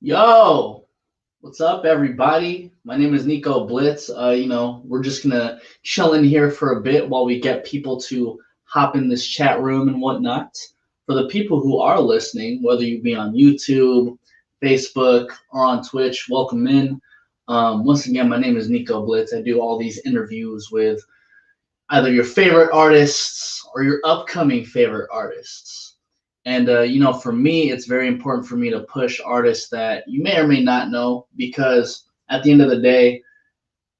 Yo, what's up, everybody? My name is Nico Blitz. We're just gonna chill in here for a bit while we get people to hop in this chat room and whatnot. For the people who are listening, whether you be on YouTube, Facebook, or on Twitch, welcome in. Once again, my name is Nico Blitz. I do all these interviews with either your favorite artists or your upcoming favorite artists. And for me, it's very important for me to push artists that you may or may not know because at the end of the day,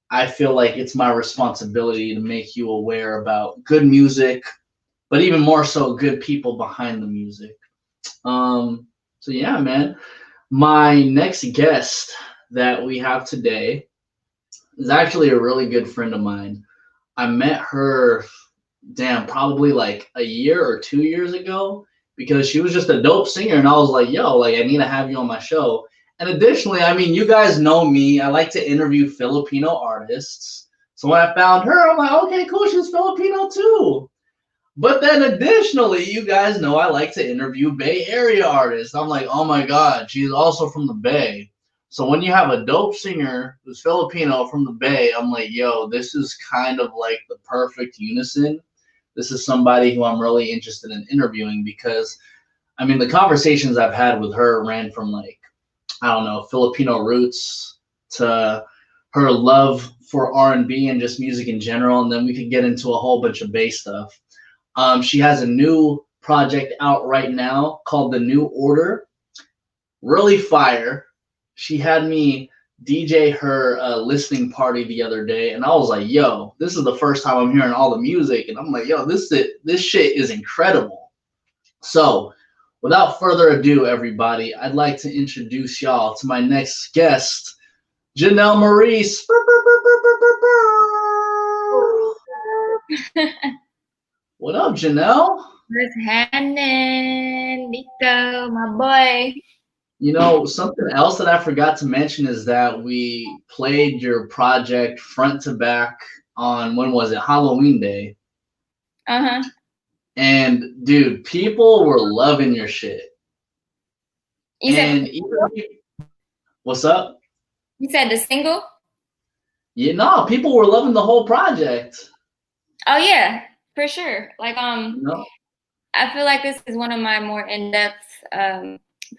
I feel like it's my responsibility to make you aware about good music, but even more so, good people behind the music. So yeah, man. My next guest that we have today is actually a really good friend of mine. I met her, probably like a year or 2 years ago because she was just a dope singer. And I was like, yo, like, I need to have you on my show. And additionally, I mean, you guys know me. I like to interview Filipino artists. So when I found her, I'm like, okay, cool. She's Filipino too. But then additionally, you guys know I like to interview Bay Area artists. I'm like, oh my God, she's also from the Bay. So when you have a dope singer who's Filipino from the Bay, I'm like, yo, this is kind of like the perfect unison. This is somebody who I'm really interested in interviewing because, I mean, the conversations I've had with her ran from like, I don't know, Filipino roots to her love for R&B and just music in general. And then we could get into a whole bunch of bass stuff. She has a new project out right now called The New Order. Really fire. She had me DJ her listening party the other day, and I was like, "Yo, this is the first time I'm hearing all the music," and I'm like, "Yo, this shit is incredible." So, without further ado, everybody, I'd like to introduce y'all to my next guest, Janel Marisse. What up, Janel? What's happening, Nico, my boy? You know, something else that I forgot to mention is that we played your project front to back on, when was it? Halloween Day. Uh-huh. And dude, people were loving your shit. You said What's up? you said the single? Yeah, no, people were loving the whole project. Oh yeah, for sure. Like No. I feel like this is one of my more in-depth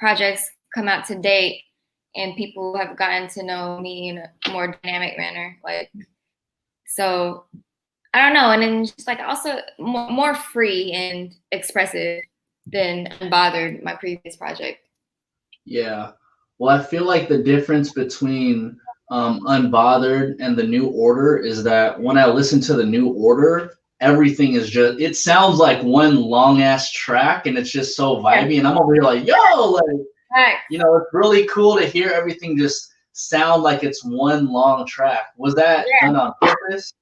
projects come out to date, and people have gotten to know me in a more dynamic manner. Like, so I don't know, and then just like also more free and expressive than Unbothered, my previous project. Yeah. Well, I feel like the difference between Unbothered and the New Order is that when I listen to the New Order, everything is just, it sounds like one long ass track and it's just so vibey. And I'm over here like, yo, like, Right. you know, it's really cool to hear everything just sound like it's one long track. Was that done on purpose?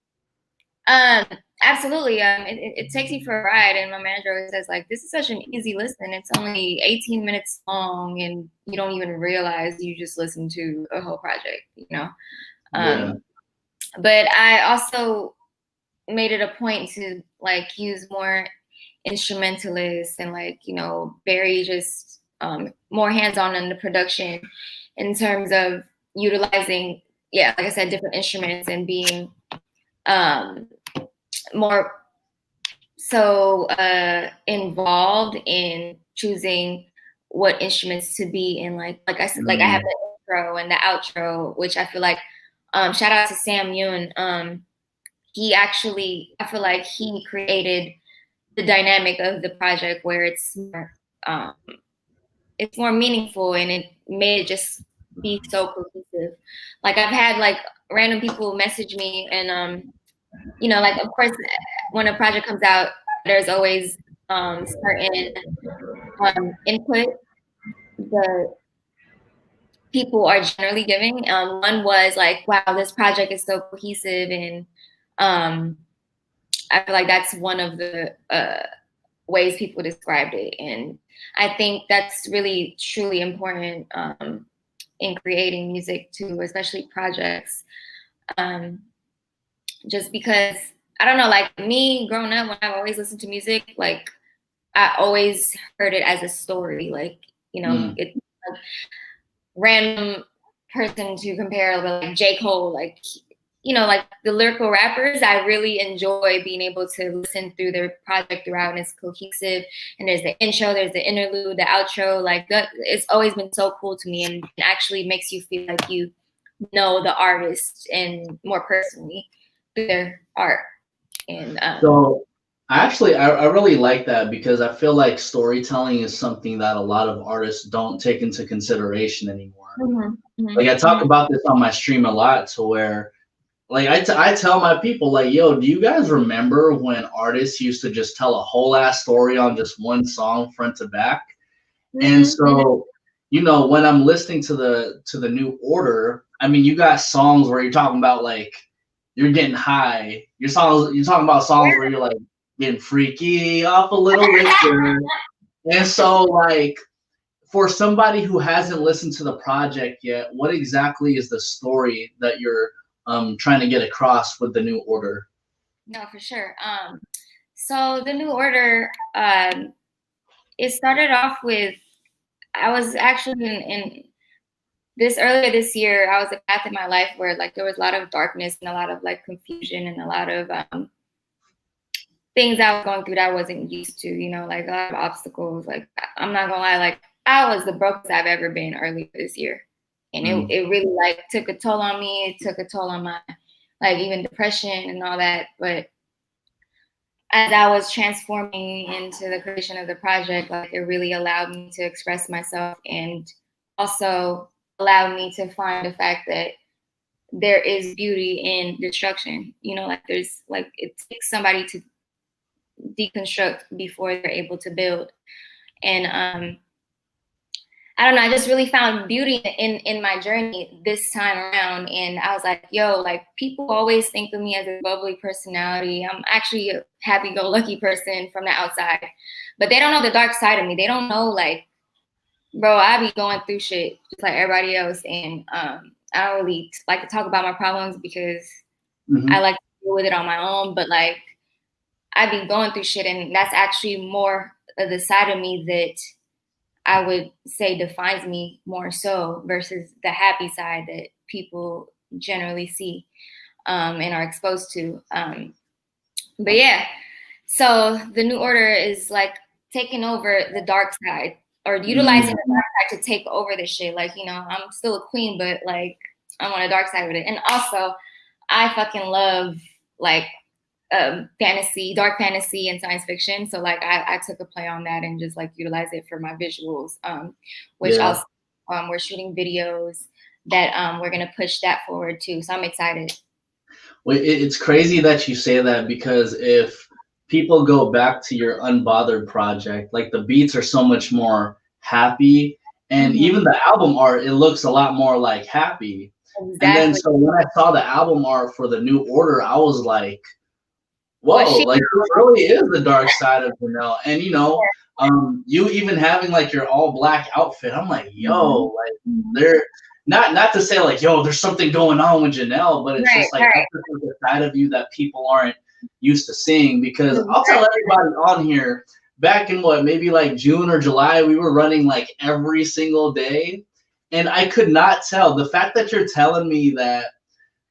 Absolutely. It takes you for a ride, and my manager always says, like, this is such an easy listen. It's only 18 minutes long, and you don't even realize you just listened to a whole project, you know? Yeah. But I also made it a point to, like, use more instrumentalists and, like, you know, very just more hands-on in the production in terms of utilizing, like I said, different instruments and being more so involved in choosing what instruments to be in. Like I said, like I have the intro and the outro, which I feel like shout out to Sam Yoon. He actually, I feel like he created the dynamic of the project where it's more meaningful, and it made it just be so cohesive. Like I've had like random people message me and you know, like, of course, when a project comes out, there's always certain input that people are generally giving. One was like, wow, this project is so cohesive. And I feel like that's one of the ways people described it. And I think that's really, truly important in creating music too, especially projects. Just because, I don't know, like me growing up, when I've always listened to music, like I always heard it as a story. Like, you know, it's like random person to compare, but like J. Cole, like, you know, like the lyrical rappers, I really enjoy being able to listen through their project throughout, and it's cohesive. And there's the intro, there's the interlude, the outro. Like that, it's always been so cool to me, and actually makes you feel like you know the artist and more personally through their art. And so I really like that, because I feel like storytelling is something that a lot of artists don't take into consideration anymore. Like I talk about this on my stream a lot, to where like I tell my people, like, yo, do you guys remember when artists used to just tell a whole ass story on just one song front to back? And so, you know, when I'm listening to the New Order, I mean, you got songs where you're talking about like you're getting high. You're talking about songs where you're like getting freaky off a little liquor. And so, like, for somebody who hasn't listened to the project yet, what exactly is the story that you're trying to get across with the New Order? No, for sure. So the New Order, it started off with, I was actually in this earlier this year. I was at a path in my life where like there was a lot of darkness and a lot of like confusion and a lot of things I was going through that I wasn't used to, you know, like a lot of obstacles. Like, I'm not gonna lie, like I was the brokest I've ever been earlier this year. And it really like took a toll on me. It took a toll on my, like, even depression and all that. But as I was transforming into the creation of the project, like it really allowed me to express myself, and also allowed me to find the fact that there is beauty in destruction. You know, like there's like, it takes somebody to deconstruct before they're able to build. And I don't know, I just really found beauty in my journey this time around. And I was like, yo, like people always think of me as a bubbly personality. I'm actually a happy-go-lucky person from the outside, but they don't know the dark side of me. They don't know, like, bro, I be going through shit just like everybody else. And I don't really like to talk about my problems because I like to deal with it on my own, but like I be going through shit, and that's actually more of the side of me that I would say defines me more so, versus the happy side that people generally see and are exposed to. But yeah, so the New Order is like taking over the dark side, or utilizing the dark side to take over this shit. Like, you know, I'm still a queen, but like I'm on the dark side with it. And also, I fucking love like fantasy, dark fantasy and science fiction. So like I took a play on that and just like utilize it for my visuals, which also we're shooting videos that we're gonna push that forward too. So I'm excited. Well, it's crazy that you say that, because if people go back to your Unbothered project, like the beats are so much more happy, and even the album art, it looks a lot more like happy. Exactly. And then so when I saw the album art for the New Order, I was like, whoa, like it really is the dark side of Janel. And you know, you even having like your all black outfit, I'm like, yo, like they're not to say like, yo, there's something going on with Janel, but it's just like that's the side of you that people aren't used to seeing. Because I'll tell everybody on here, back in maybe like June or July, we were running like every single day, and I could not tell. The fact that you're telling me that,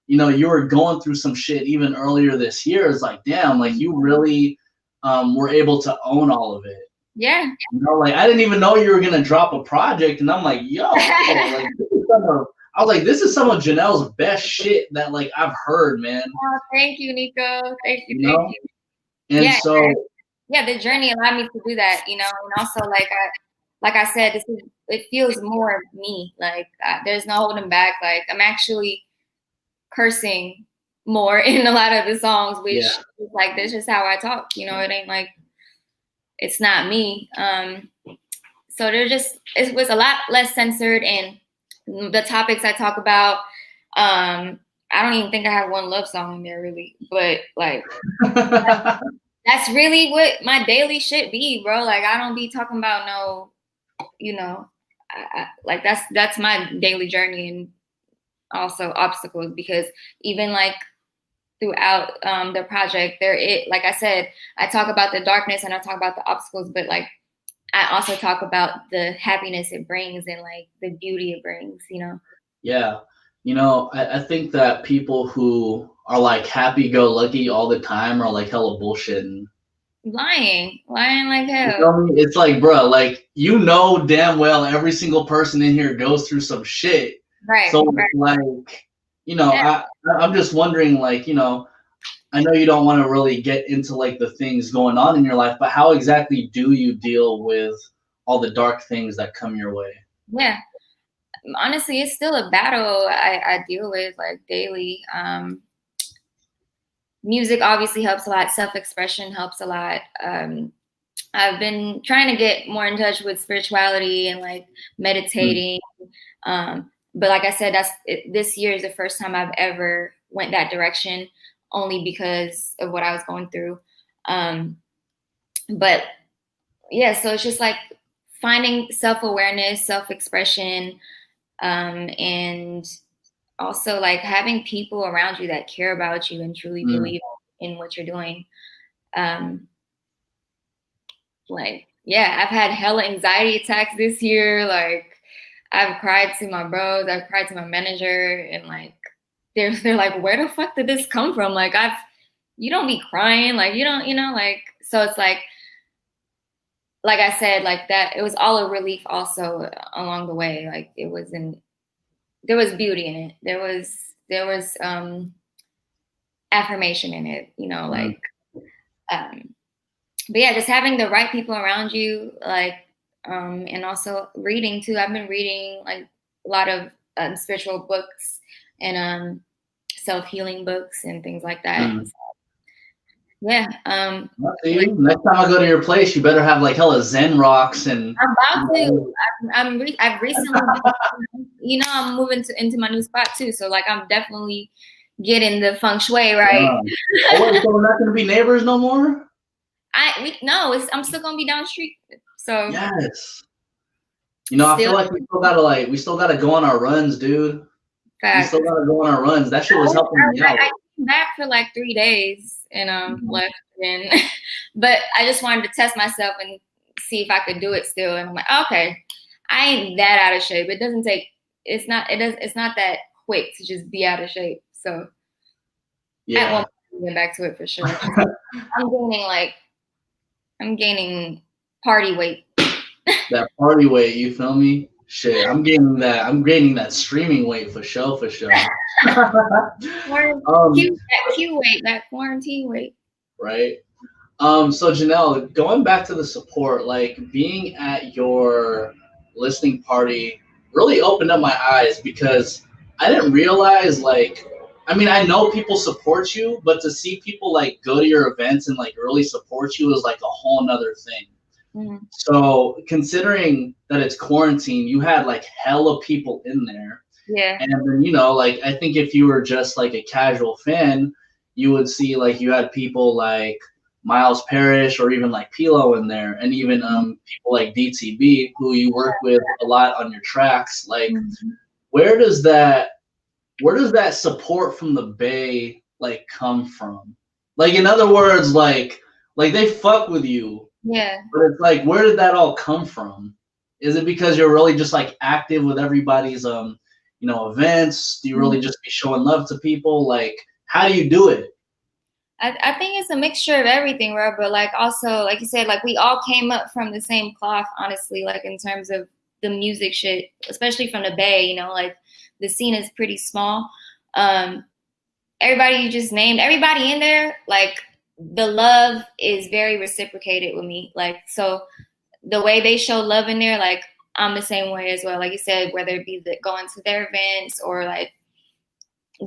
you know, you were going through some shit even earlier this year is like, damn, like you really were able to own all of it. Yeah. You know, like I didn't even know you were gonna drop a project, and I'm like, yo, like I was like, this is some of Janel's best shit that like I've heard, man. Oh, thank you, Nico. Thank you. You know? And yeah, so the journey allowed me to do that, you know, and also like I said, it feels more me. Like there's no holding back. Like I'm actually cursing more in a lot of the songs, which is like, this is how I talk, you know, it ain't like, it's not me. So it was a lot less censored, and the topics I talk about, I don't even think I have one love song in there really, but like, that's really what my daily shit be, bro. Like I don't be talking about no, you know, like that's my daily journey, and also obstacles, because even like throughout the project, like I said, I talk about the darkness and I talk about the obstacles, but like I also talk about the happiness it brings and like the beauty it brings, you know? Yeah. I think that people who are like happy go lucky all the time are like hella bullshitting. Lying like You hell. know me? It's like, bro, like damn well every single person in here goes through some shit. Right, So right. like, Yeah. I'm just wondering, like, I know you don't want to really get into like the things going on in your life, but how exactly do you deal with all the dark things that come your way? Yeah. Honestly, it's still a battle I deal with like daily. Music obviously helps a lot. Self-expression helps a lot. I've been trying to get more in touch with spirituality and like Mm. meditating. But like I said, this year is the first time I've ever went that direction, only because of what I was going through. But yeah, so it's just like finding self-awareness, self-expression, and also like having people around you that care about you and truly Mm. believe in what you're doing. Um, like, yeah, I've had hella anxiety attacks this year. Like, I've cried to my bros, I've cried to my manager, and like, they're like, where the fuck did this come from? Like, you don't be crying, like, you don't, like, so it's like I said, like that, it was all a relief also along the way. Like, there was beauty in it. There was affirmation in it, Mm. like, um, but yeah, just having the right people around you, like, and also reading too. I've been reading like a lot of spiritual books and self-healing books and things like that. Mm. Yeah. I see Like, you. Next time I go to your place, you better have like hella Zen rocks and. I'm about to. I've recently been, I'm moving into my new spot too. So like, I'm definitely getting the feng shui right. Oh, wait, so we're not gonna be neighbors no more? No, I'm still gonna be down the street. So Yes. I feel still like we still gotta go on our runs, dude. We facts. still gotta go on our runs. That shit was helping me out. I came back for like 3 days and Mhm. left and but I just wanted to test myself and see if I could do it still. And I'm like, okay, I ain't that out of shape. It's not that quick to just be out of shape. So at one Yeah. point I'll get back to it for sure. I'm gaining party weight. That party weight, you feel me? Shit, I'm gaining that streaming weight for sure, for sure. um, That Q weight, that quarantine weight. right. So Janelle, going back to the support, like being at your listening party really opened up my eyes because I didn't realize I mean, I know people support you, but to see people like go to your events and like really support you is like a whole nother thing. Mm-hmm. So considering that it's quarantine, you had like hella people in there. Yeah. And then, like I think if you were just like a casual fan, you would see like you had people like Miles Parrish or even like Pilo in there, and even people like DTB who you work with a lot on your tracks. Like, Mm-hmm. where does that support from the Bay like come from? Like, in other words, like they fuck with you, Yeah. but it's like, where did that all come from? Is it because you're really just like active with everybody's events? Do you really just be showing love to people? Like, how do you do it? I think it's a mixture of everything, Rob, but like also, like you said, like we all came up from the same cloth, honestly, like in terms of the music shit, especially from the Bay, like the scene is pretty small. Everybody you just named, everybody in there, like the love is very reciprocated with me. Like, so the way they show love in there, like I'm the same way as well. Like you said, whether it be going to their events or like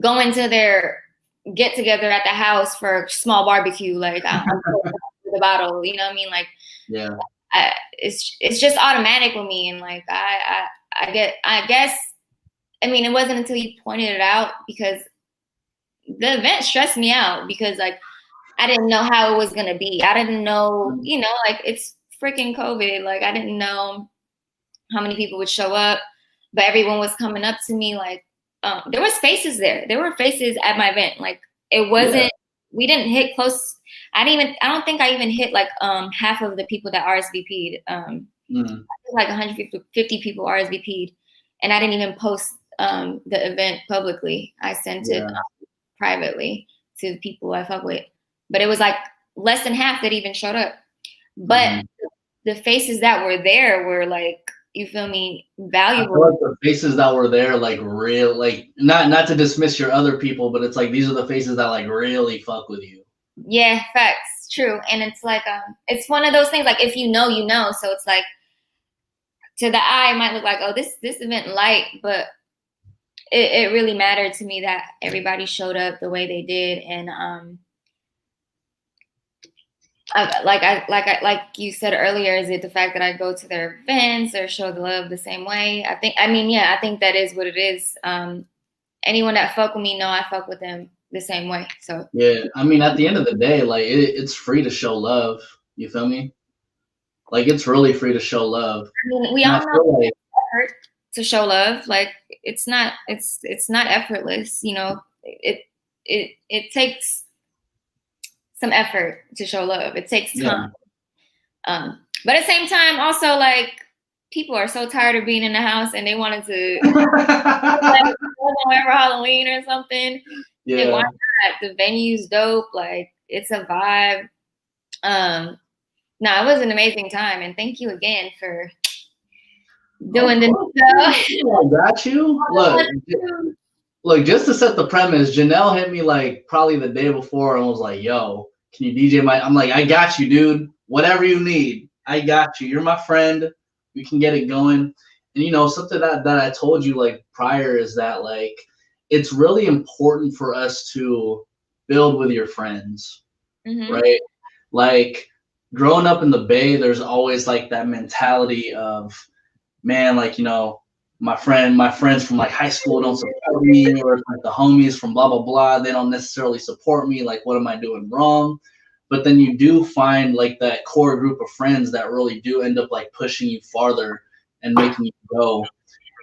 going to their get together at the house for a small barbecue. Like I'm the bottle, you know what I mean? Like, Yeah. It's just automatic with me, and like I guess I mean it wasn't until you pointed it out, because the event stressed me out, because like I didn't know how it was gonna be. I didn't know, like it's freaking COVID. Like I didn't know how many people would show up, but everyone was coming up to me like, there were faces there. There were faces at my event. Like it wasn't, we didn't hit close. I don't think I even hit like half of the people that RSVP'd. Like 150 people RSVP'd, and I didn't even post the event publicly. I sent it privately to people I fuck with, but it was like less than half that even showed up. But the faces that were there were like, you feel me, valuable. I feel like the faces that were there, like real, like not to dismiss your other people, but it's like these are the faces that like really fuck with you. Yeah, facts, true. And it's like it's one of those things, like if you know, you know. So it's like, to the eye, it might look like, oh, this event light, but it really mattered to me that everybody showed up the way they did. And like you said earlier, is it the fact that I go to their events or show the love the same way? I think that is what it is. Anyone that fuck with me know I fuck with them the same way. So yeah, I mean, at the end of the day, like it's free to show love. You feel me? Like it's really free to show love. I mean, we all know like, effort to show love. Like it's not effortless. You know, it takes some effort to show love. It takes time. Yeah. But at the same time, also like people are so tired of being in the house and they wanted to like, whatever Halloween or something. Yeah. Why not? The venue's dope. Like it's a vibe. No, it was an amazing time, and thank you again for doing the show. I got you. Look, just to set the premise, Janel hit me like probably the day before and was like, "Yo, can you DJ my?" I'm like, "I got you, dude. Whatever you need, I got you. You're my friend. We can get it going." And you know, something that I told you like prior is that like it's really important for us to build with your friends, right? Like growing up in the Bay, there's always like that mentality of, man, like, you know, my friends from like high school don't support me, or like the homies from blah, blah, blah, they don't necessarily support me. Like, what am I doing wrong? But then you do find like that core group of friends that really do end up like pushing you farther and making you go.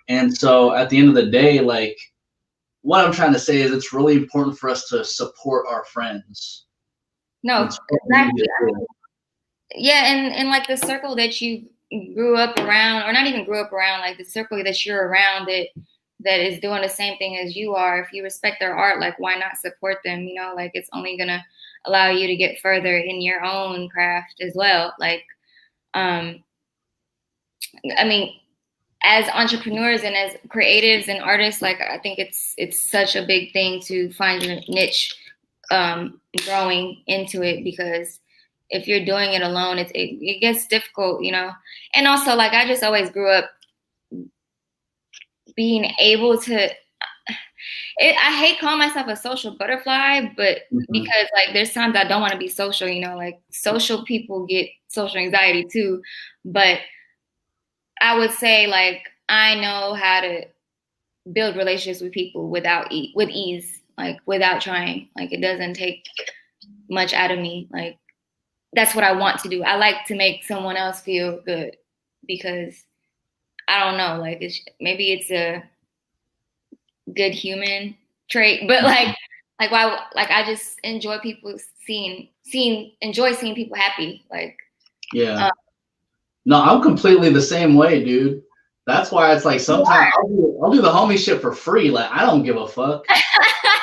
And so at the end of the day, like what I'm trying to say is it's really important for us to support our friends. No, exactly. Yeah, and like the circle that you grew up around, or not even grew up around, like the circle that you're around that is doing the same thing as you are. If you respect their art, like why not support them? You know, like it's only gonna allow you to get further in your own craft as well. Like, I mean, as entrepreneurs and as creatives and artists, like I think it's such a big thing to find your niche, growing into it, because if you're doing it alone, it gets difficult, you know. And also, like I just always grew up being able to. I hate calling myself a social butterfly, but because like there's times I don't want to be social, you know, like social people get social anxiety too. But I would say like I know how to build relationships with people with ease, like without trying. Like it doesn't take much out of me. Like that's what I want to do. I like to make someone else feel good because I don't know, like maybe it's a good human trait, but like why, like I just enjoy people enjoy seeing people happy. Like yeah. No, I'm completely the same way, dude. That's why it's like sometimes I'll do the homie shit for free. Like I don't give a fuck.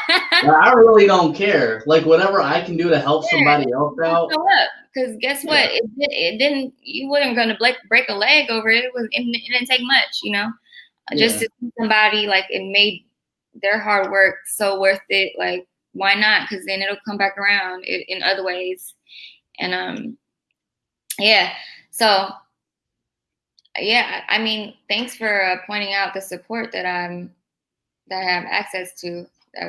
I really don't care. Like whatever I can do to help somebody else out. Because guess what? Yeah. It didn't. You weren't gonna break a leg over it. It didn't take much, you know. Just to see somebody, like it made their hard work so worth it. Like why not? Because then it'll come back around in other ways. And yeah. So yeah, I mean, thanks for pointing out the support that I have access to.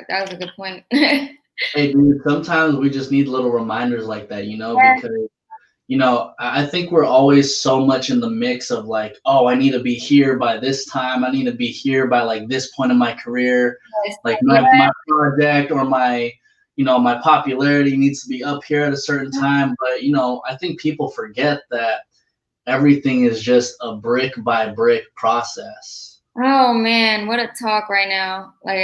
That was a good point. Hey, dude, sometimes we just need little reminders like that, you know, because, you know, I think we're always so much in the mix of like, oh, I need to be here by this time. I need to be here by like this point in my career. Like my project or my, you know, my popularity needs to be up here at a certain time. But, you know, I think people forget that everything is just a brick by brick process. Oh man, what a talk right now. Like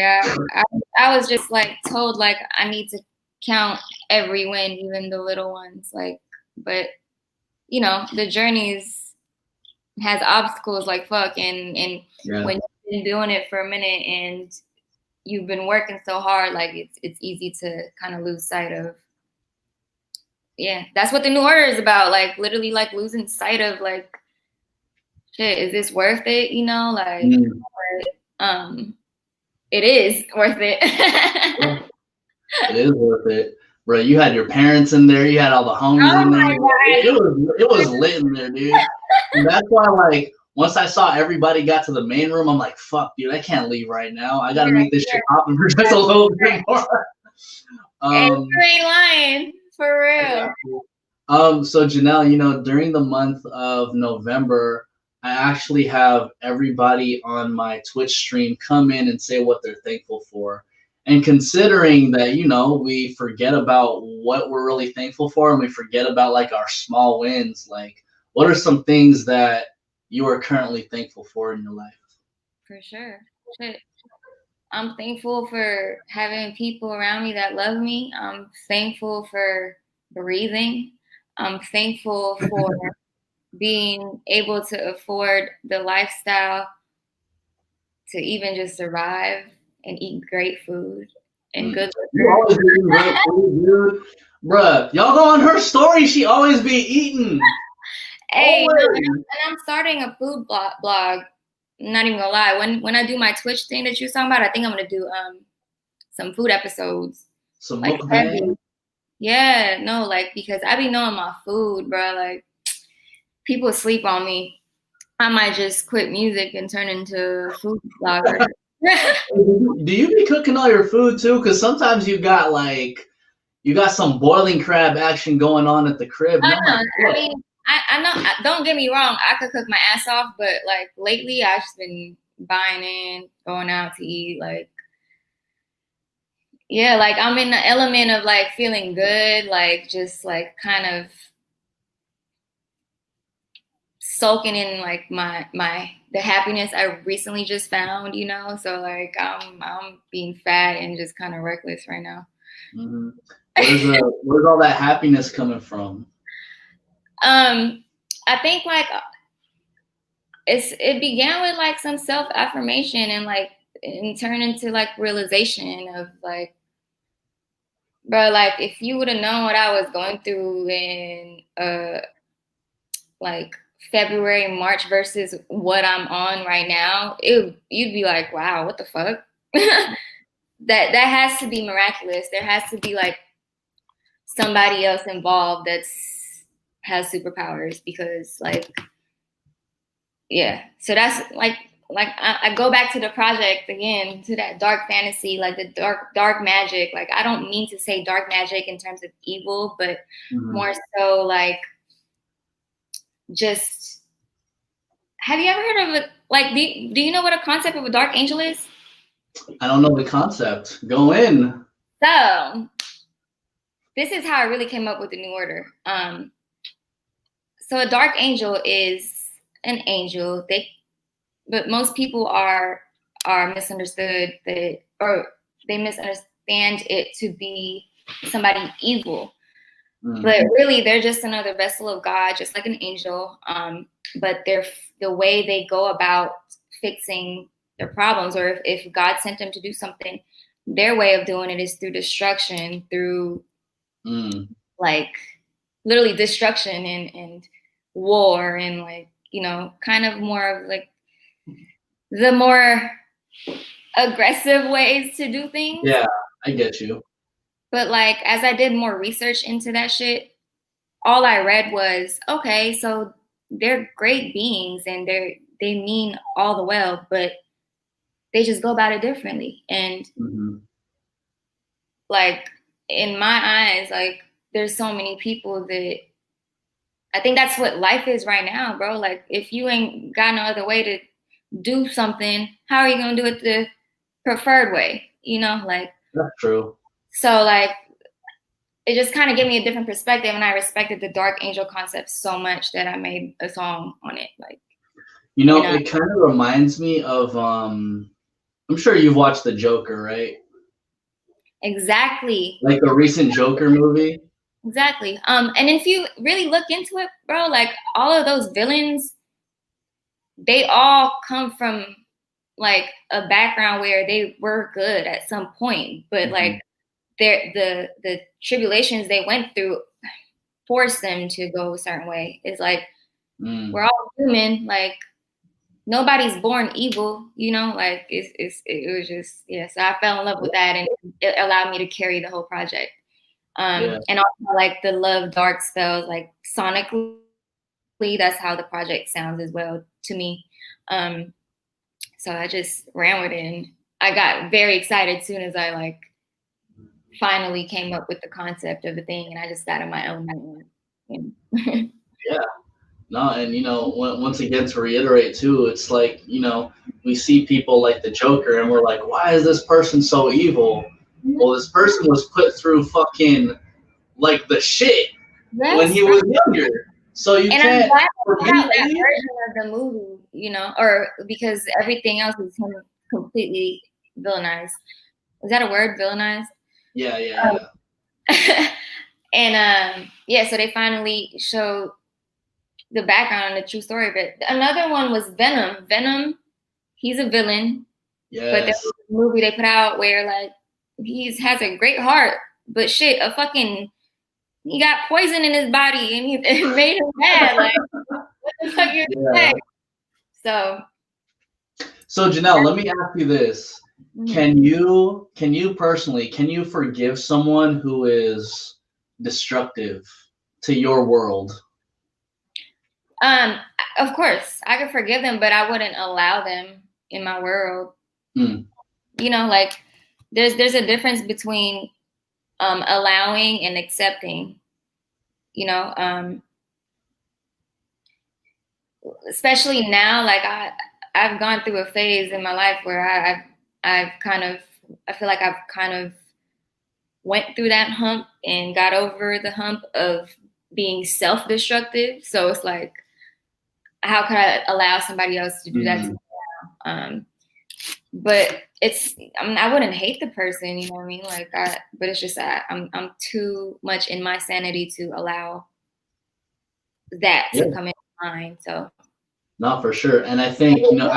I was just like told like I need to count every win, even the little ones. Like, but you know, the journey is has obstacles like fuck, and Yeah. when you've been doing it for a minute and you've been working so hard, like it's easy to kind of lose sight of. Yeah, that's what the new order is about. Like literally, like losing sight of like, shit, is this worth it? You know, like, it is worth it. Yeah, it is worth it, bro. You had your parents in there. You had all the homies in there. It was lit in there, dude. And that's why, like, once I saw everybody got to the main room, I'm like, fuck, dude, I can't leave right now. I got to make this shit happen for just a little bit more. And you ain't lying, for real. So Janelle, you know, during the month of November, I actually have everybody on my Twitch stream come in and say what they're thankful for. And considering that, you know, we forget about what we're really thankful for and we forget about like our small wins, like what are some things that you are currently thankful for in your life? For sure. Shit. I'm thankful for having people around me that love me. I'm thankful for breathing. I'm thankful for being able to afford the lifestyle to even just survive and eat great food and good liquor. You always eating great food, dude. Bruh, y'all go on her story. She always be eating. Hey, and I'm starting a food blog. I'm not even gonna lie. When I do my Twitch thing that you're talking about, I think I'm gonna do some food episodes. Some like mukbang. Yeah, no, like because I be knowing my food, bro. Like people sleep on me. I might just quit music and turn into a food blogger. Do you be cooking all your food too? Because sometimes you got some boiling crab action going on at the crib. I mean, I know. Don't get me wrong. I could cook my ass off, but like lately, I've just been buying in, going out to eat. Like, yeah, like I'm in the element of like feeling good, like just like kind of soaking in like the happiness I recently just found, you know. So like I'm being fat and just kind of reckless right now. Mm-hmm. Where's all that happiness coming from? I think like it began with like some self-affirmation and turned into like realization of like, bro, like if you would have known what I was going through in like February, March versus what I'm on right now, you'd be like, wow, what the fuck? that has to be miraculous. There has to be like somebody else involved has superpowers, because like, yeah. So that's like I go back to the project again, to that dark fantasy, like the dark magic. Like I don't mean to say dark magic in terms of evil, but more so like just, have you ever heard of it? Like, do you know what a concept of a dark angel is? I don't know the concept. Go in. So this is how I really came up with the new order. So a dark angel is an angel. But most people are misunderstood or they misunderstand it to be somebody evil. But really, they're just another vessel of God, just like an angel. But the way they go about fixing their problems, or if God sent them to do something, their way of doing it is through destruction, through like literally destruction and war, and like, you know, kind of more of like the more aggressive ways to do things. Yeah, I get you. But like, as I did more research into that shit, all I read was, okay, so they're great beings and they mean all the well, but they just go about it differently. And like, in my eyes, like there's so many people that I think that's what life is right now, bro. Like if you ain't got no other way to do something, how are you gonna do it the preferred way? You know, like that's true. So like it just kind of gave me a different perspective, and I respected the dark angel concept so much that I made a song on it. Like, you know, it kind of reminds me of I'm sure you've watched The Joker, right? Exactly. Like the recent Joker movie. Exactly. And if you really look into it, bro, like all of those villains, they all come from like a background where they were good at some point, but like the tribulations they went through forced them to go a certain way. It's like we're all human, like nobody's born evil, you know, like it was just, yeah. So I fell in love with that, and it allowed me to carry the whole project. And also like the Love Dark spells, like sonically, that's how the project sounds as well to me. So I just ran with it, and I got very excited as soon as I like finally came up with the concept of the thing, and I just got in my own. Yeah. No, and you know, once again to reiterate too, it's like, you know, we see people like the Joker, and we're like, why is this person so evil? Well, this person was put through fucking like the shit when he was younger. So you can't. For me, that version of the movie, you know, or because everything else is him completely villainized. Is that a word, villainized? Yeah. And yeah, so they finally showed the background and the true story of it. Another one was Venom. Venom, he's a villain. Yes. But there was a movie they put out where like has a great heart, but shit, he got poison in his body and it made him mad. Like, what the fuck you expect? So Janelle, let me ask you this. Can you personally, can you forgive someone who is destructive to your world? Of course, I could forgive them, but I wouldn't allow them in my world. You know, like there's a difference between allowing and accepting. You know, especially now, like I've gone through a phase in my life where I feel like I've kind of went through that hump and got over the hump of being self-destructive. So it's like, how could I allow somebody else to do that to me now? But I wouldn't hate the person, you know what I mean? Like, but it's just that I'm too much in my sanity to allow that to come in mind. So, not for sure. And I think, you know,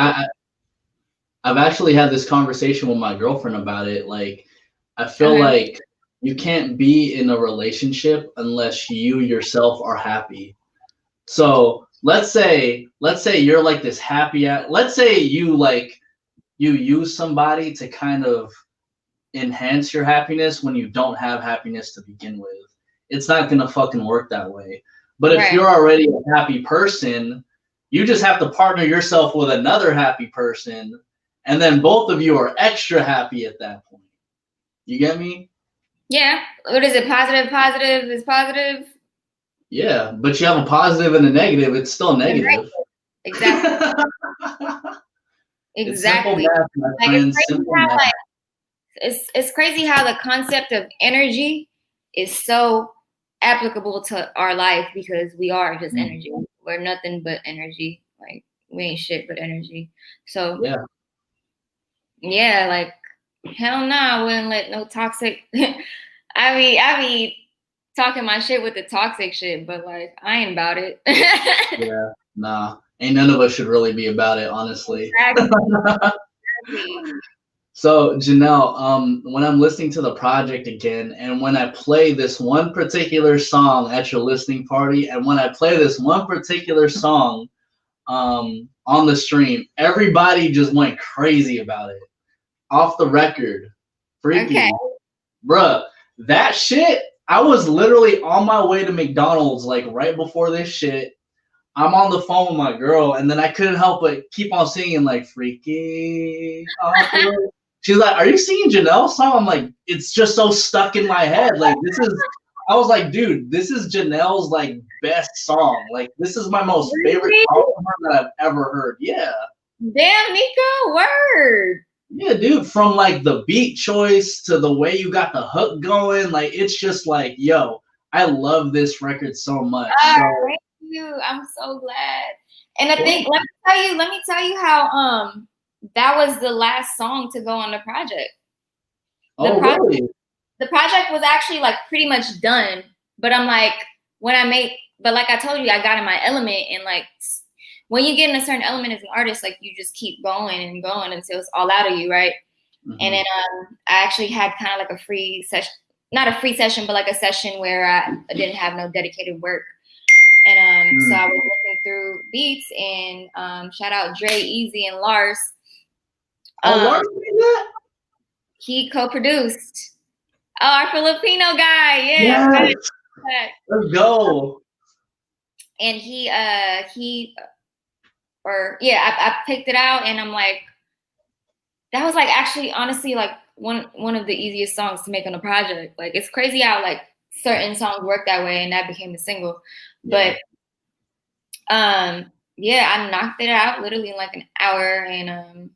I've actually had this conversation with my girlfriend about it. Like, I feel like you can't be in a relationship unless you yourself are happy. So let's say you're like this happy. Let's say you use somebody to kind of enhance your happiness when you don't have happiness to begin with. It's not gonna fucking work that way. But if you're already a happy person, you just have to partner yourself with another happy person, and then both of you are extra happy at that point. You get me? Yeah. What is it? Positive is positive. Yeah, but you have a positive and a negative. It's still negative. Exactly. It's simple math, my friends. Simple math. It's crazy how the concept of energy is so applicable to our life because we are just energy. We're nothing but energy. Like we ain't shit but energy. So yeah, like hell no, I wouldn't let no toxic. I mean, talking my shit with the toxic shit, but like I ain't about it. Yeah, nah, ain't none of us should really be about it, honestly. Exactly. So Janelle, when I'm listening to the project again, and when I play this one particular song at your listening party, and when I play this one particular song on the stream, everybody just went crazy about it. Off the record. Freaky. Bruh, that shit, I was literally on my way to McDonald's like right before this shit. I'm on the phone with my girl, and then I couldn't help but keep on singing like freaky. She's like, "Are you singing Janelle's song?" I'm like, "It's just so stuck in my head. Like I was like, dude, this is Janelle's like best song. Like this is my most favorite song from her that I've ever heard." Yeah. Damn, Nico, word. Yeah, dude, from like the beat choice to the way you got the hook going, like it's just like, yo, I love this record so much. Thank you. I'm so glad. And I think let me tell you how that was the last song to go on the project. Really? The project was actually like pretty much done, but I'm like but like I told you, I got in my element and like when you get in a certain element as an artist, like you just keep going and going until it's all out of you, right? Mm-hmm. And then I actually had kind of like a free session, not a free session, but like a session where I didn't have no dedicated work. And so I was looking through beats and shout out Dre, Easy, and Lars. Lars did that? He co-produced. Oh, our Filipino guy, yes. Let's go. And I picked it out, and I'm like, that was like actually, honestly, like one of the easiest songs to make on a project. Like, it's crazy how like certain songs work that way, and that became a single. Yeah. But I knocked it out literally in like an hour, and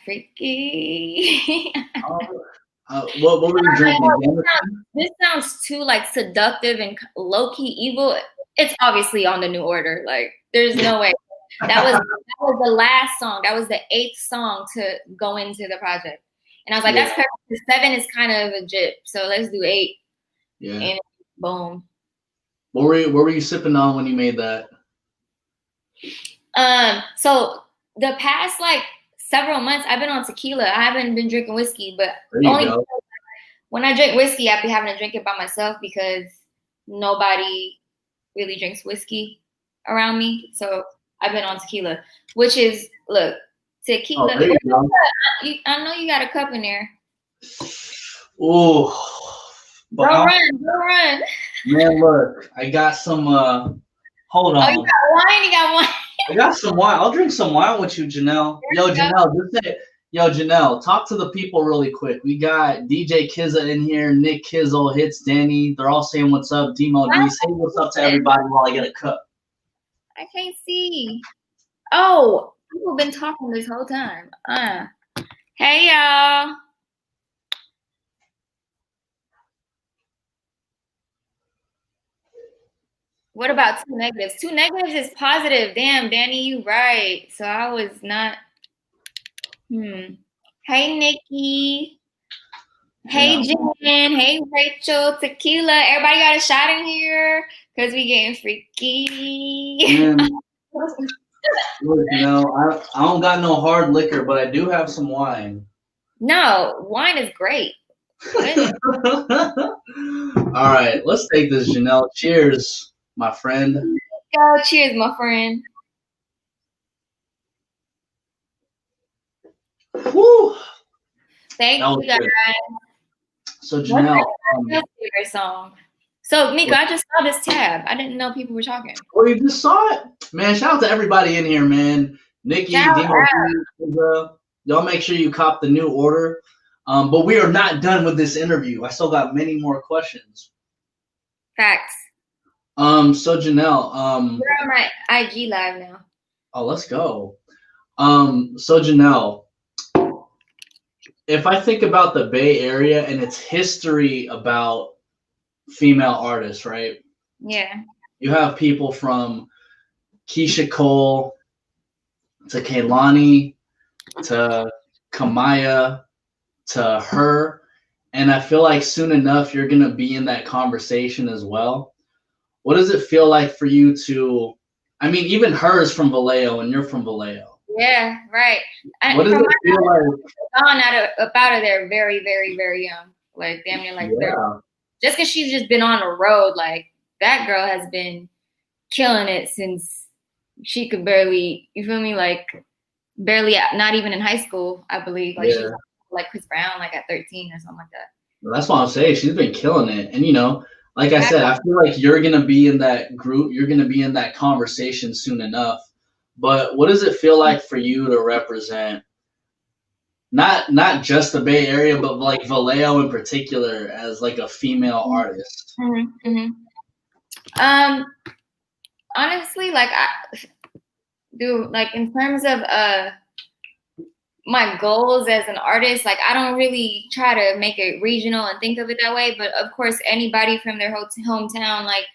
freaky. What were you drinking? This sounds too like seductive and low key evil. It's obviously on the New Order. Like, there's no way. That was the last song. That was the 8th song to go into the project. And I was like, that's perfect. 7 is kind of legit. So let's do 8. Yeah. And boom. What were you sipping on when you made that? So the past like several months, I've been on tequila. I haven't been drinking whiskey, but when I drink whiskey, I be having to drink it by myself because nobody really drinks whiskey around me. So I've been on tequila, which is, look, tequila. Oh, there you go. I know you got a cup in there. Oh. Go run. Man, look, I got some, hold on. Oh, you got wine? I got some wine. I'll drink some wine with you, Janel. Janel, talk to the people really quick. We got DJ Kizza in here, Nick Kizzle, Hits Danny. They're all saying what's up. Demo D, say what's up to everybody while I get a cup. I can't see. Oh, people have been talking this whole time. Hey, y'all. What about 2 negatives? 2 negatives is positive. Damn, Danny, you right. So I was not. Hey, Nikki. Hey, Jen. Hey, Rachel. Tequila. Everybody got a shot in here because we getting freaky. Look, I don't got no hard liquor, but I do have some wine. No, wine is great. All right, let's take this, Janel. Cheers, my friend. Go, cheers, my friend. Whew. Thank you, guys. So, Janel, what's your favorite song? So, Nico, I just saw this tab. I didn't know people were talking. Oh, you just saw it? Man, shout out to everybody in here, man. Nikki, y'all make sure you cop the New Order. But we are not done with this interview. I still got many more questions. Facts. So Janel, we're on my IG live now. Oh, let's go. So Janel, if I think about the Bay Area and its history about female artists, right? Yeah. You have people from Keisha Cole to Kehlani to Kamaya to her, and I feel like soon enough you're gonna be in that conversation as well. What does it feel like for you to? I mean, even her is from Vallejo, and you're from Vallejo. Yeah, right. What does it feel like? Gone out of there very, very, very young. Like damn near like 30. Just because she's just been on the road, like that girl has been killing it since she could barely. You feel me? Like barely, not even in high school, I believe. Like she's like Chris Brown, like at 13 or something like that. Well, that's what I'm saying. She's been killing it, and like I said, I feel like you're gonna be in that group. You're gonna be in that conversation soon enough. But what does it feel like for you to represent not just the Bay Area, but like Vallejo in particular as like a female artist? Honestly, like I do, like in terms of my goals as an artist, like I don't really try to make it regional and think of it that way. But of course, anybody from their hometown, like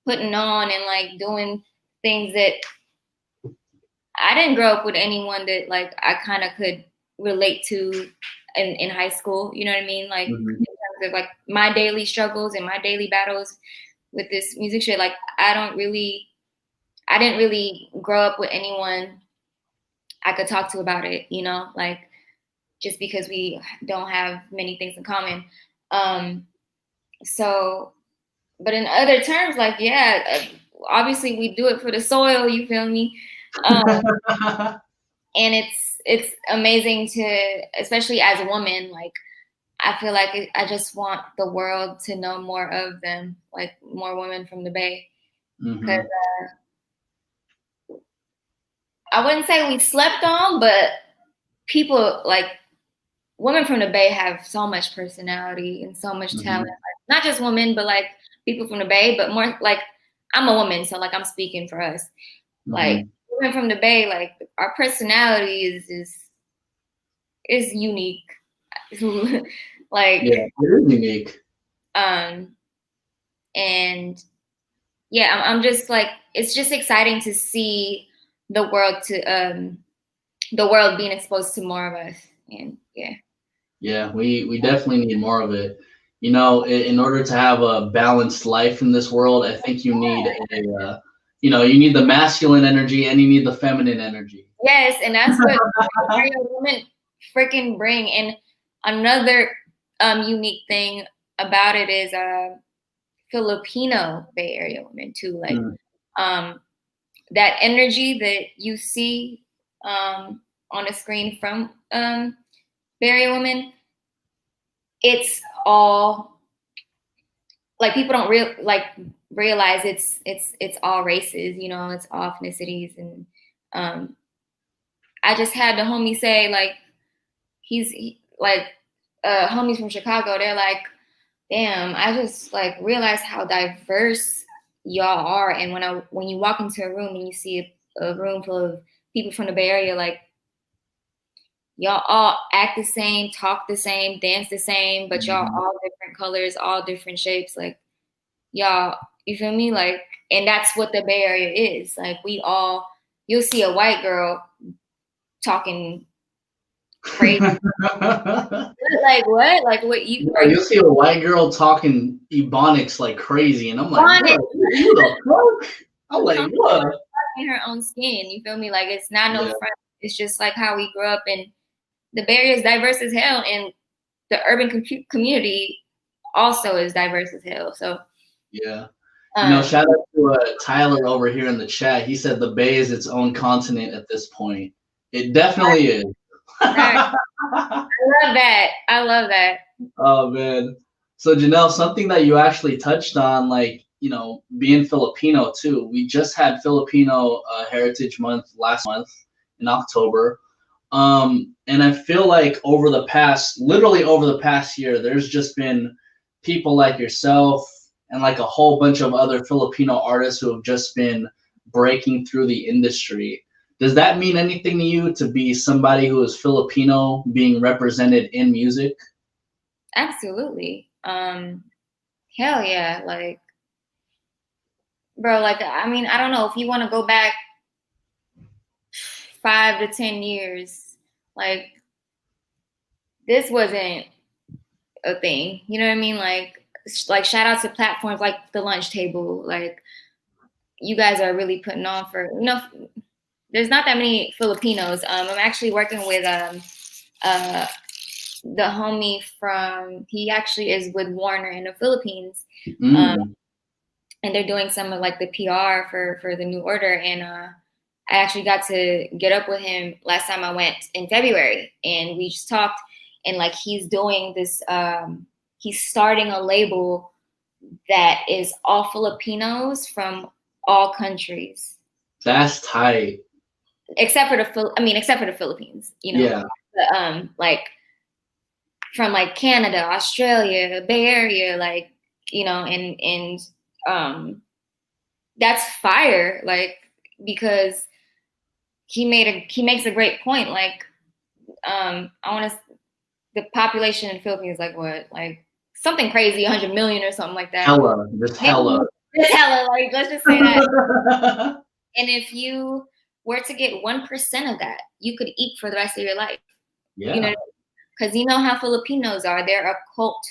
putting on and like doing things that I didn't grow up with anyone that like I kind of could relate to in high school. You know what I mean? Like in terms of like my daily struggles and my daily battles with this music shit. Like I I didn't really grow up with anyone I could talk to about it, you know, like just because we don't have many things in common. So, but in other terms, like, yeah, obviously we do it for the soil, you feel me? And it's amazing to, especially as a woman, like, I feel like I just want the world to know more of them, like more women from the Bay. Because I wouldn't say we slept on, but people, like, women from the Bay have so much personality and so much talent. Like, not just women, but like people from the Bay, but more like, I'm a woman, so like I'm speaking for us. Like, women from the Bay, like our personality is unique. Like, yeah, it is unique. And yeah, I'm just like, it's just exciting to see the world being exposed to more of us. And yeah. Yeah, we definitely need more of it. You know, in order to have a balanced life in this world, I think you need you need the masculine energy and you need the feminine energy. Yes, and that's what women freaking bring. And another unique thing about it is Filipino Bay Area women too. Like, that energy that you see on a screen from Bay Area women, it's all like, people don't realize it's all races, you know, it's all ethnicities. And I just had the homie say, like, homies from Chicago, they're like, damn, I just like realized how diverse y'all are. And when you walk into a room and you see a room full of people from the Bay Area, like, y'all all act the same, talk the same, dance the same, but y'all all different colors, all different shapes. Like, y'all, you feel me? Like, and that's what the Bay Area is. Like, you'll see a white girl talking crazy. Like, what? Like, what you'll see a white girl talking Ebonics like crazy, and I'm like, who the fuck? I'm like, what? In her own skin, you feel me? Like, it's not no front. It's just like how we grew up, and the Bay Area is diverse as hell, and the urban community also is diverse as hell. So yeah. Shout out to Tyler over here in the chat. He said the Bay is its own continent at this point. It definitely is. I love that. Oh man. So Janel, something that you actually touched on, like, being Filipino too. We just had Filipino Heritage Month last month in October. And I feel like literally over the past year, there's just been people like yourself and like a whole bunch of other Filipino artists who have just been breaking through the industry. Does that mean anything to you, to be somebody who is Filipino being represented in music? Absolutely. Hell yeah. Like, bro, like, I mean, I don't know, if you want to go back 5 to 10 years, like, this wasn't a thing. You know what I mean? Like shout out to platforms like the Lunch Table. Like, you guys are really putting on for, there's not that many Filipinos. I'm actually working with the homie he actually is with Warner in the Philippines. And they're doing some of like the PR for the New Order. And I actually got to get up with him last time I went in February, and we just talked. And like, he's doing this, he's starting a label that is all Filipinos from all countries. That's tight. Except for the Philippines, Yeah. But, like, from like Canada, Australia, Bay Area, like, and that's fire. Like, because he makes a great point. Like, the population in the Philippines is like what? Like something crazy, 100 million or something like that. Hella. Just hella, like, let's just say that. And if you were to get 1% of that, you could eat for the rest of your life. Yeah. Because you know how Filipinos are. They're a cult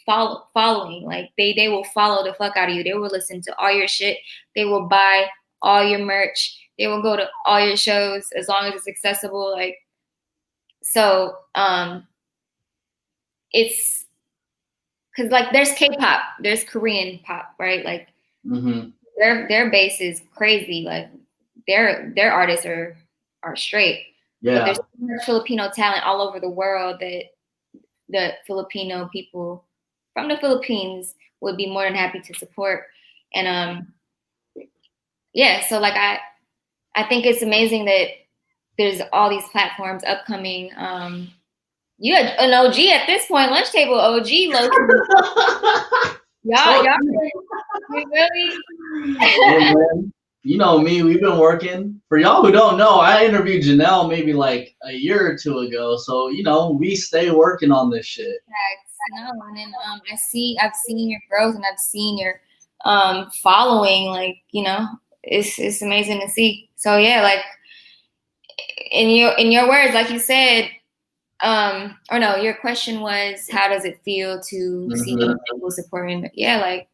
following. Like, they will follow the fuck out of you. They will listen to all your shit. They will buy all your merch. They will go to all your shows as long as it's accessible. Like, so it's because like there's K-pop, there's Korean pop, right? Like their base is crazy. Like their artists are straight. Yeah. But there's so much Filipino talent all over the world that the Filipino people from the Philippines would be more than happy to support. And yeah, so like I think it's amazing that there's all these platforms upcoming. You had an OG at this point, Lunch Table OG, y'all really. Hey, man, you know me, we've been working. For y'all who don't know, I interviewed Janel maybe like a year or two ago. So, you know, we stay working on this shit. No, and then I've seen your growth and I've seen your following, like, you know, it's amazing to see. So yeah, like in your words, like you said, or no, your question was, how does it feel to see people supporting? Yeah, like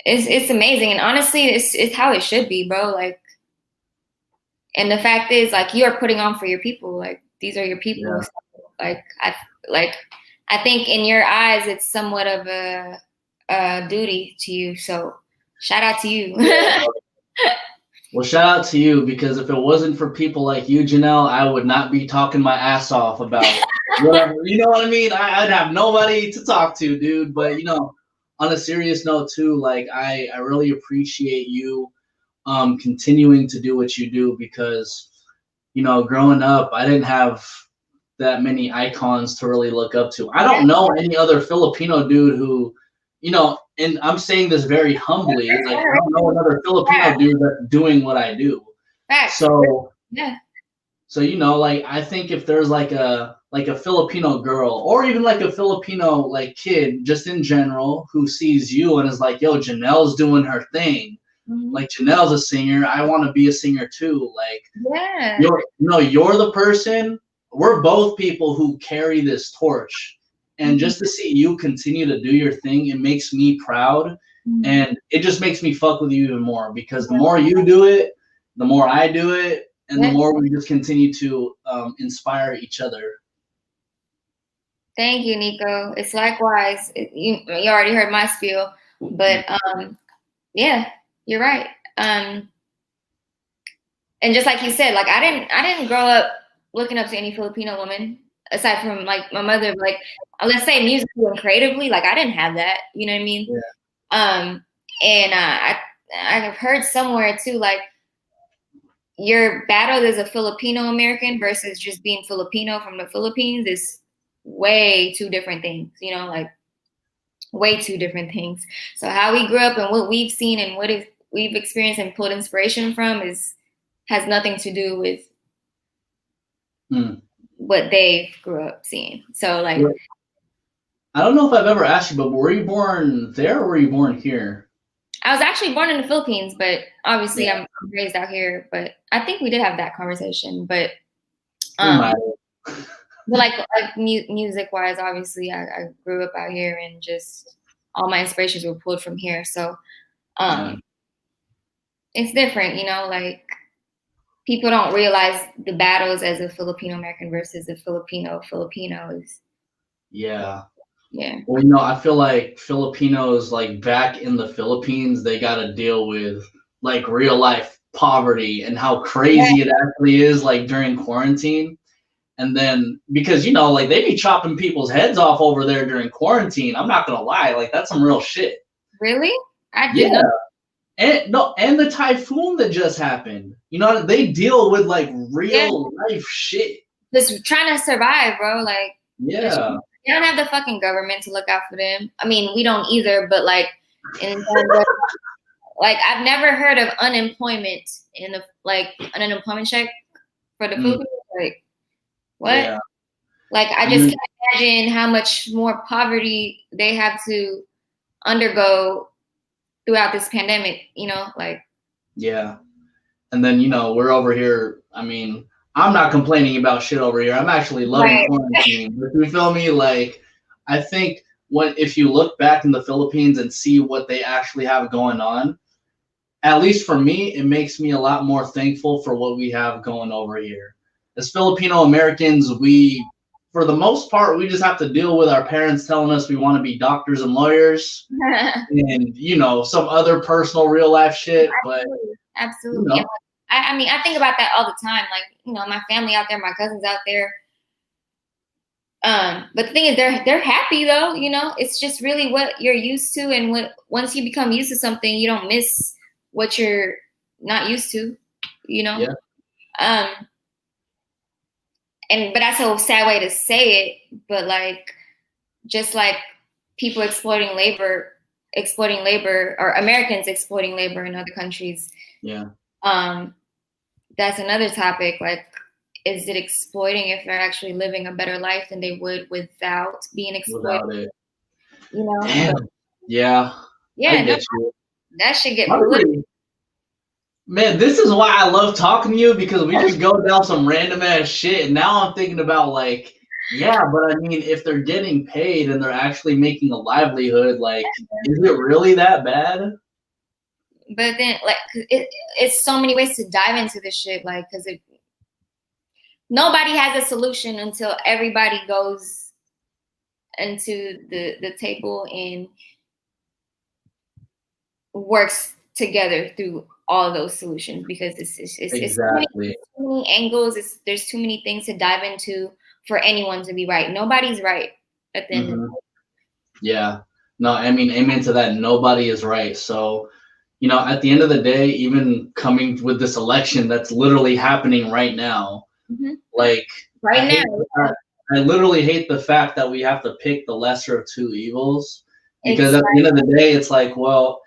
it's amazing, and honestly, it's how it should be, bro. Like, and the fact is, like, you are putting on for your people. Like, these are your people. Yeah. So, I think in your eyes, it's somewhat of a duty to you. So, shout out to you. Well, shout out to you, because if it wasn't for people like you, Janel, I would not be talking my ass off about whatever. You know what I mean? I'd have nobody to talk to, dude. But, you know, on a serious note too, like I really appreciate you continuing to do what you do, because, you know, growing up, I didn't have that many icons to really look up to. I don't know any other Filipino dude who, you know, and I'm saying this very humbly, like I don't know another Filipino dude that's doing what I do. So yeah. So, you know, like I think if there's like a Filipino girl, or even like a Filipino like kid just in general, who sees you and is like, yo, Janel's doing her thing. Like, Janel's a singer. I want to be a singer too. Like, yeah, you're the person. We're both people who carry this torch. And just to see you continue to do your thing, it makes me proud. And it just makes me fuck with you even more, because the more you do it, the more I do it, and the more we just continue to inspire each other. Thank you, Nico. It's likewise. You already heard my spiel, but yeah, you're right. And just like you said, like I didn't grow up looking up to any Filipino woman aside from like my mother. Like, let's say musically and creatively, like I didn't have that. You know what I mean? Yeah. And I've heard somewhere too, like your battle as a Filipino American versus just being Filipino from the Philippines is way two different things. You know, like way two different things. So how we grew up and what we've seen and what we've experienced and pulled inspiration from has nothing to do with what they grew up seeing. So like, I don't know if I've ever asked you, but were you born there or were you born here? I was actually born in the Philippines, but obviously I'm raised out here. But I think we did have that conversation. But like music wise, obviously I grew up out here, and just all my inspirations were pulled from here. So it's different, you know, like people don't realize the battles as a Filipino American versus a Filipino is. Yeah. Yeah. Well, you know, I feel like Filipinos, like back in the Philippines, they got to deal with like real life poverty and how crazy it actually is, like during quarantine. And then because, you know, like they be chopping people's heads off over there during quarantine. I'm not going to lie. Like that's some real shit. Really? I didn't know. And the typhoon that just happened, you know, they deal with like real life shit. Just trying to survive, bro. Like, they don't have the fucking government to look out for them. I mean, we don't either, but like, like I've never heard of unemployment in the like an unemployment check for the Philippines. Like, what? Yeah. Like, I just can't imagine how much more poverty they have to undergo throughout this pandemic. You know, like. Yeah, and then you know we're over here. I mean, I'm not complaining about shit over here. I'm actually loving quarantine. But you feel me? Like, I think if you look back in the Philippines and see what they actually have going on, at least for me, it makes me a lot more thankful for what we have going over here. As Filipino Americans, for the most part, we just have to deal with our parents telling us we want to be doctors and lawyers and, some other personal real life shit. But, absolutely. I mean, I think about that all the time. Like, my family out there, my cousins out there. But the thing is, they're happy though. It's just really what you're used to, and once you become used to something, you don't miss what you're not used to. Yeah. But that's a sad way to say it. But like, just like people exploiting labor, or Americans exploiting labor in other countries. Yeah. That's another topic. Like, is it exploiting if they're actually living a better life than they would without being exploited? Without it. Damn. Yeah. Yeah. That should get Man, this is why I love talking to you, because we just go down some random ass shit. And now I'm thinking about like, yeah, but I mean, if they're getting paid and they're actually making a livelihood, like, is it really that bad? But then, like, it's so many ways to dive into this shit, like, because nobody has a solution until everybody goes into the table and works together through all those solutions, because it's exactly too many angles. There's too many things to dive into for anyone to be right. Nobody's right at the end of the day. Yeah. No, I mean, amen to that. Nobody is right. So, at the end of the day, even coming with this election that's literally happening right now, like right now, I literally hate the fact that we have to pick the lesser of two evils, because at the end of the day, it's like, well,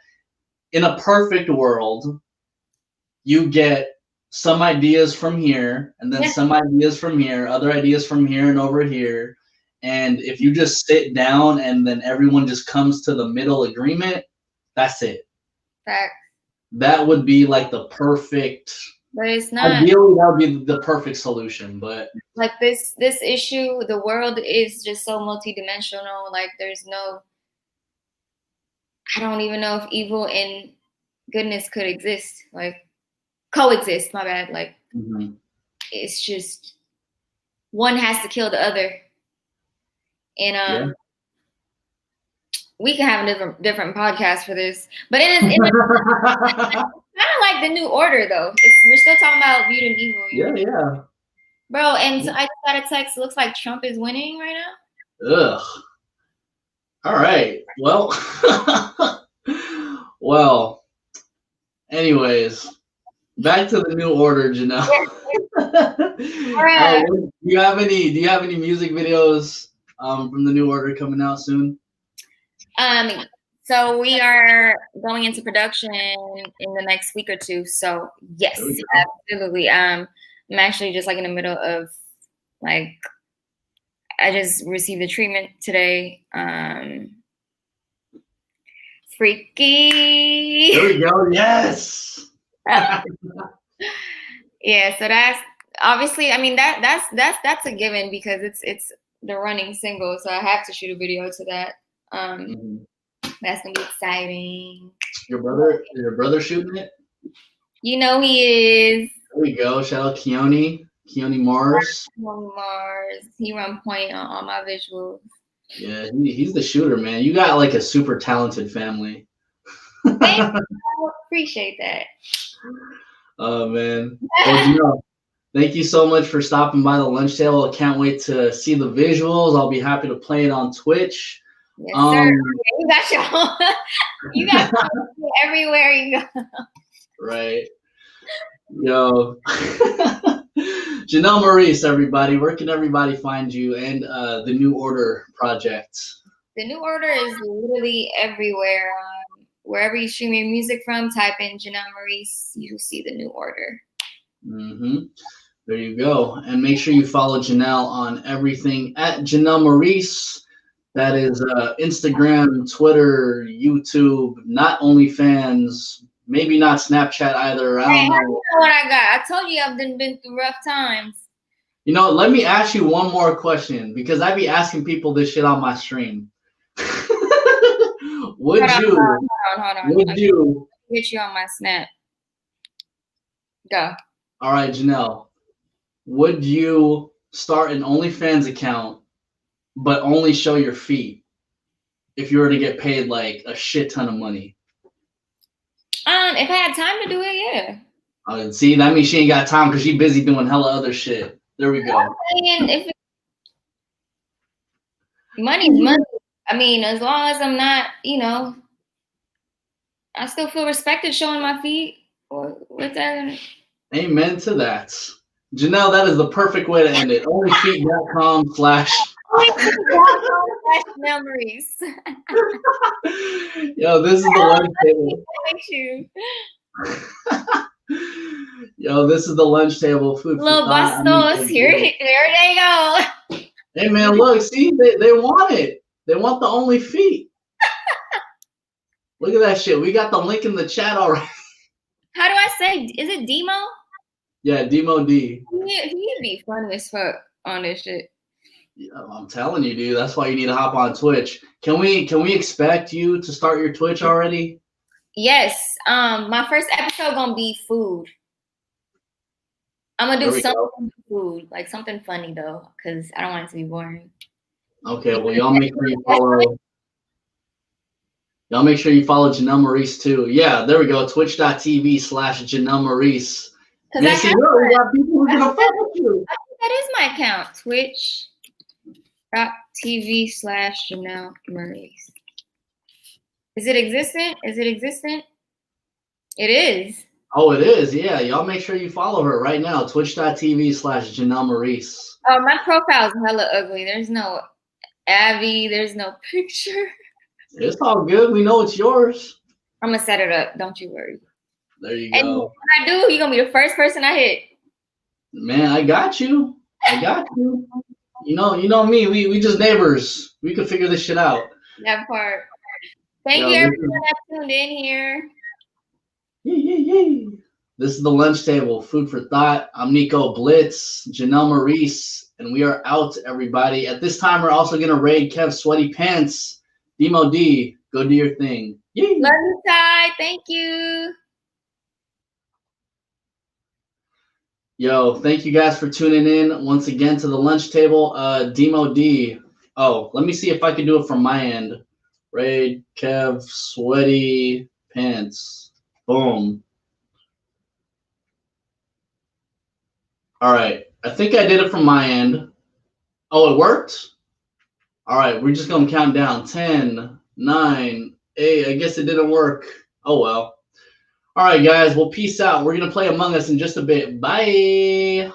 in a perfect world, you get some ideas from here, and then some ideas from here, other ideas from here and over here. And if you just sit down and then everyone just comes to the middle agreement, that's it. Fact. That would be like the perfect. But it's not. Ideally, that would be the perfect solution. But like this issue, the world is just so multidimensional. Like, there's no. I don't even know if evil and goodness could exist. Like, coexist. My bad. Like, it's just one has to kill the other, and we can have a different podcast for this. But it is kind of like the new order, though. We're still talking about good and evil. Yeah. Bro, and so I just got a text. Looks like Trump is winning right now. Ugh. All right. Well. Anyways, back to the new order, Janel. Right. Do you have any music videos from the new order coming out soon? So we are going into production in the next week or two. So yes, absolutely. I'm actually just like in the middle of like, I just received the treatment today. Freaky. There we go. Yes. Yeah. So that's obviously, I mean, that's a given, because it's the running single. So I have to shoot a video to that. That's gonna be exciting. Your brother shooting it? He is. There we go. Shout out Keone Mars. He run point on all my visuals. Yeah, he's the shooter, man. You got like a super talented family. Thank you. I appreciate that. Oh man. Well, thank you so much for stopping by the lunch table. I can't wait to see the visuals. I'll be happy to play it on Twitch. Yes, sir. You got your own. You got everywhere you go. Right. Yo. Janel Marisse, everybody. Where can everybody find you and the New Order project? The New Order is literally everywhere. Wherever you stream your music from, type in Janel Marisse. You'll see the New Order. There you go. And make sure you follow Janel on everything at Janel Marisse. That is Instagram, Twitter, YouTube, not OnlyFans, maybe not Snapchat either. I don't know. You know what I got? I told you I've been through rough times. Let me ask you one more question, because I be asking people this shit on my stream. Would you hit you on my Snap. Go. All right, Janelle. Would you start an OnlyFans account, but only show your feet if you were to get paid like a shit ton of money? If I had time to do it, yeah. See, that means she ain't got time because she busy doing hella other shit. There we go. If money's money. I mean, as long as I'm not, I still feel respected showing my feet. What's that? Amen to that. Janelle, that is the perfect way to end it. Onlyfeet.com/ memories. Yo, this is the lunch table. Thank you. Yo, this is the lunch table. Food for Little bustos. Here they go. Hey man, look, see, they want it. They want the only feet. Look at that shit. We got the link in the chat already. How do I say? Is it Demo? Yeah, Demo D. He'd be funny as fuck on this shit. Yeah, I'm telling you, dude. That's why you need to hop on Twitch. Can we expect you to start your Twitch already? Yes. My first episode gonna be food. I'm gonna do something with food, like something funny though, because I don't want it to be boring. Okay, well y'all make sure you follow. Y'all make sure you follow Janel Marisse too. Yeah, there we go. Twitch.tv/Janel Marisse. Man, see, we got people who are gonna fuck with you. That is my account. Twitch.tv/Janel Marisse. Is it existent? It is. Oh, it is. Yeah, y'all make sure you follow her right now. Twitch.tv/Janel Marisse. Oh, my profile's hella ugly. There's no Abby. There's no picture. It's all good. We know it's yours. I'm gonna set it up. Don't you worry. There you go. And when I do, you're gonna be the first person I hit. Man, I got you. You know me. We just neighbors. We could figure this shit out. That part. Thank you everyone that tuned in here. Yay. This is the lunch table. Food for thought. I'm Nico Blitz, Janel Marisse, and we are out, everybody. At this time, we're also gonna raid Kev's sweaty pants. Demo D, go do your thing. Yay. Love you, Ty. Thank you. Yo, thank you guys for tuning in once again to the lunch table. Demo D. Oh, let me see if I can do it from my end. Raid Kev sweaty pants. Boom. All right. I think I did it from my end. Oh, it worked? All right. We're just going to count down. 10, 9, 8. I guess it didn't work. Oh, well. All right, guys. Well, peace out. We're going to play Among Us in just a bit. Bye.